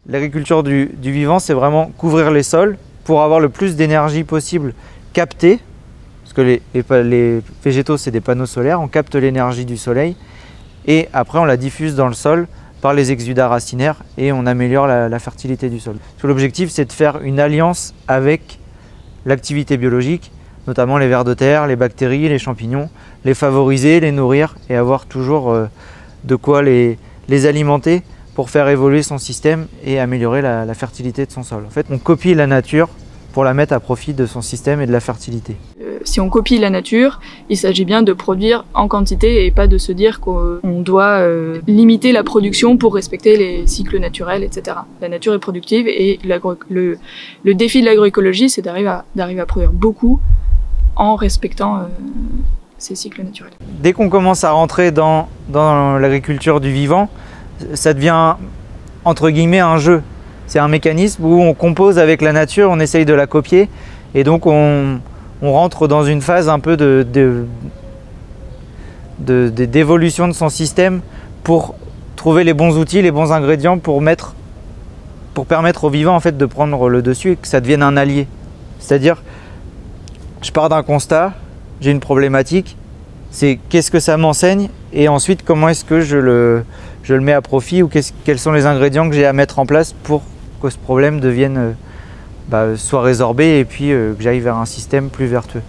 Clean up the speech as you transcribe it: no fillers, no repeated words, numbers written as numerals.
L'agriculture du vivant, c'est vraiment couvrir les sols pour avoir le plus d'énergie possible captée, parce que les végétaux, c'est des panneaux solaires, on capte l'énergie du soleil et après on la diffuse dans le sol par les exudats racinaires et on améliore la fertilité du sol. L'objectif, c'est de faire une alliance avec l'activité biologique, notamment les vers de terre, les bactéries, les champignons, les favoriser, les nourrir et avoir toujours de quoi les alimenter pour faire évoluer son système et améliorer la fertilité de son sol. En fait, on copie la nature pour la mettre à profit de son système et de la fertilité. Si on copie la nature, il s'agit bien de produire en quantité et pas de se dire qu'on doit limiter la production pour respecter les cycles naturels, etc. La nature est productive et le défi de l'agroécologie, c'est d'arriver à produire beaucoup en respectant ces cycles naturels. Dès qu'on commence à rentrer dans l'agriculture du vivant, ça devient entre guillemets un jeu. C'est un mécanisme où on compose avec la nature, on essaye de la copier et donc on rentre dans une phase un peu d'évolution de son système pour trouver les bons outils, les bons ingrédients pour permettre au vivant en fait de prendre le dessus et que ça devienne un allié. C'est-à-dire, je pars d'un constat, j'ai une problématique, c'est qu'est-ce que ça m'enseigne et ensuite comment est-ce que je le mets à profit ou quels sont les ingrédients que j'ai à mettre en place pour que ce problème devienne soit résorbé et puis que j'aille vers un système plus vertueux.